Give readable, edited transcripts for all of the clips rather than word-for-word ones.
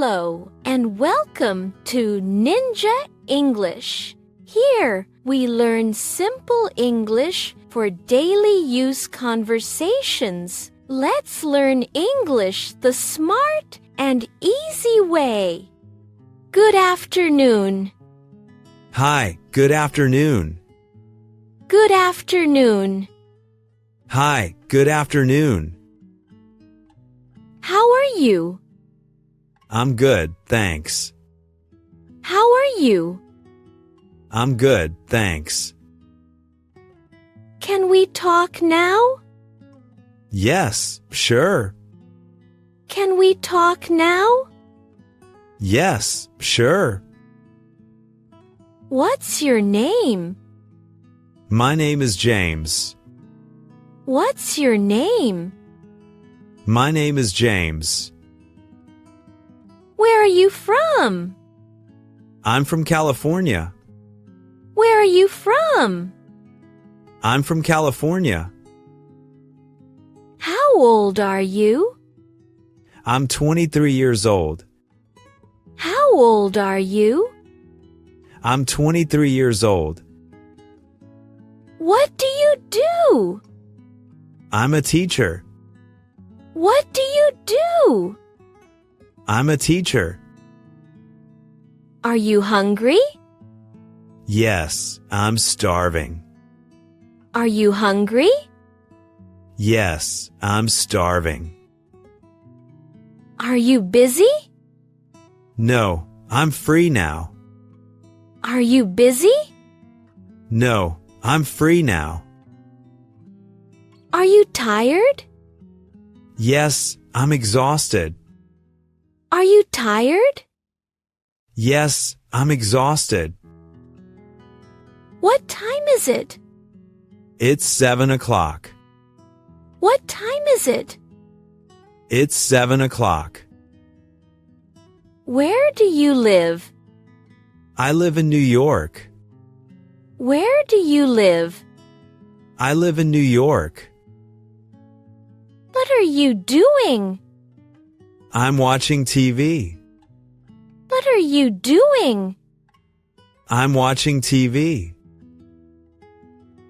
Hello and welcome to Ninja English. Here we learn simple English for daily use conversations. Let's learn English the smart and easy way. Good afternoon. Hi, good afternoon. Good afternoon. Hi, good afternoon. How are you? I'm good, thanks. How are you? I'm good, thanks. Can we talk now? Yes, sure. Can we talk now? Yes, sure. What's your name? My name is James. What's your name? My name is James. Where are you from? I'm from California. Where are you from? I'm from California. How old are you? I'm 23 years old. How old are you? I'm 23 years old. What do you do? I'm a teacher. What do you do? I'm a teacher. Are you hungry? Yes, I'm starving. Are you hungry? Yes, I'm starving. Are you busy? No, I'm free now. Are you busy? No, I'm free now. Are you tired? Yes, I'm exhausted. Are you tired? Yes, I'm exhausted. What time is it? It's 7 o'clock. What time is it? It's 7 o'clock. Where do you live? I live in New York. Where do you live? I live in New York. What are you doing? I'm watching TV. What are you doing? I'm watching TV.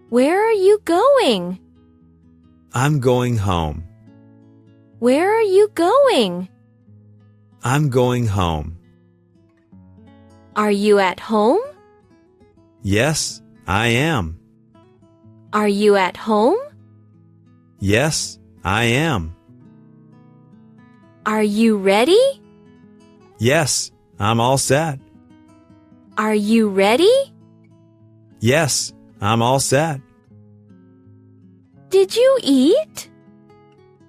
Where are you going? I'm going home. Where are you going? I'm going home. Are you at home? Yes, I am. Are you at home? Yes, I am. Are you ready? Yes, I'm all set. Are you ready? Yes, I'm all set. Did you eat?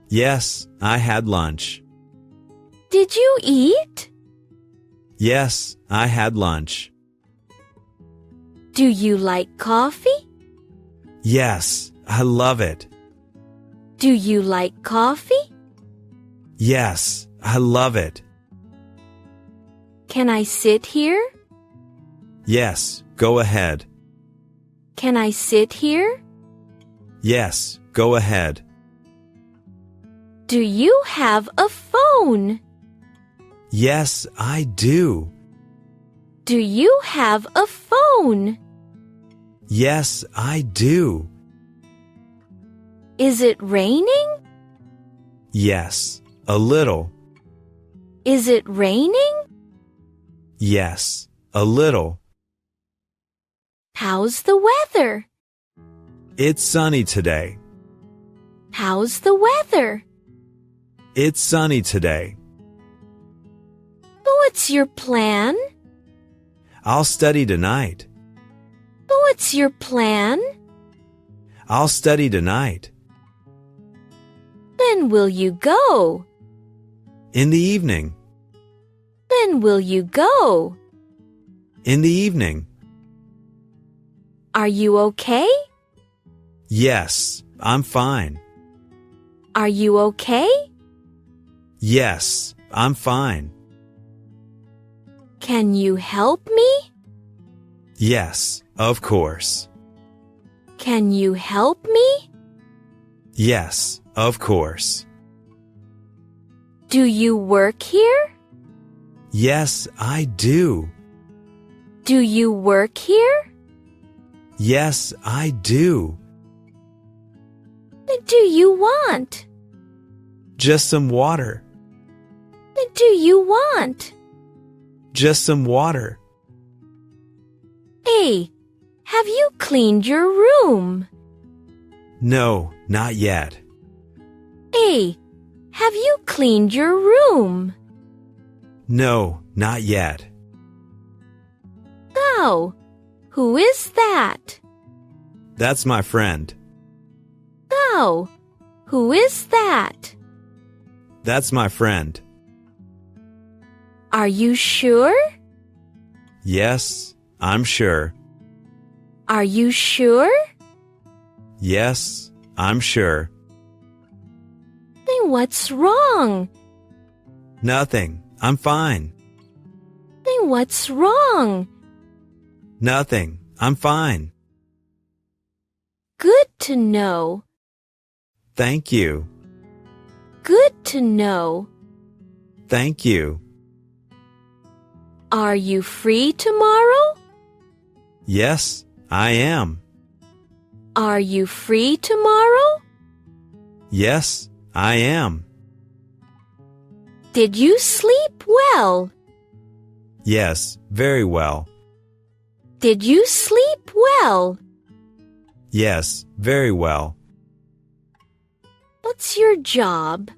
Yes, I had lunch. Did you eat? Yes, I had lunch. Do you like coffee? Yes, I love it. Do you like coffee? Yes, I love it. Can I sit here? Yes, go ahead. Can I sit here? Yes, go ahead. Do you have a phone? Yes, I do. Do you have a phone? Yes, I do. Is it raining? Yes, a little. Is it raining? Yes, a little. How's the weather? It's sunny today. How's the weather? It's sunny today. What's your plan? I'll study tonight. What's your plan? I'll study tonight. When will you go? In the evening. When will you go? In the evening. Are you okay? Yes, I'm fine. Are you okay? Yes, I'm fine. Can you help me? Yes, of course. Can you help me? Yes, of course. Do you work here? Yes, I do. Do you work here? Yes, I do. What do you want? Just some water. What do you want? Just some water. A. Have you cleaned your room? No, not yet. A. Have you cleaned your room? No, not yet. Oh, who is that? That's my friend. Oh, who is that? That's my friend. Are you sure? Yes, I'm sure. Are you sure? Yes, I'm sure. Then what's wrong? Nothing. I'm fine. Then what's wrong? Nothing. I'm fine. Good to know. Thank you. Good to know. Thank you. Are you free tomorrow? Yes, I am. Are you free tomorrow? Yes, I am. Did you sleep well? Yes, very well. Did you sleep well? Yes, very well. What's your job?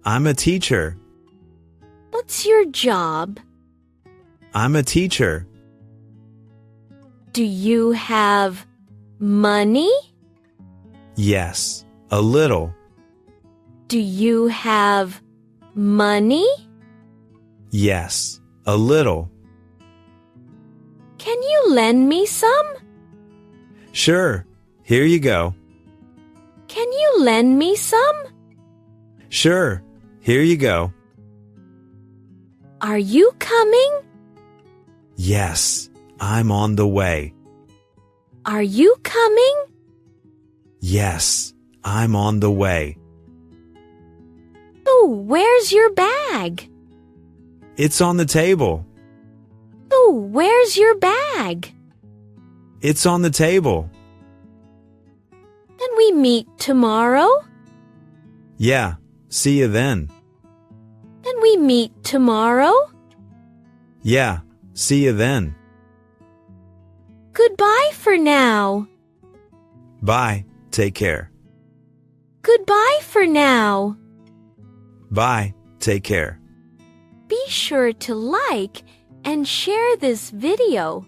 I'm a teacher. What's your job? I'm a teacher. Do you have money? Yes, a little. Do you have money? Yes, a little. Can you lend me some? Sure, here you go. Can you lend me some? Sure, here you go. Are you coming? Yes, I'm on the way. Are you coming? Yes, I'm on the way. Oh, where's your bag? It's on the table. Oh, where's your bag? It's on the table. Can we meet tomorrow? Yeah, see you then. Can we meet tomorrow? Yeah, see you then. Goodbye for now. Bye, take care. Goodbye for now. Bye, take care. Be sure to like and share this video.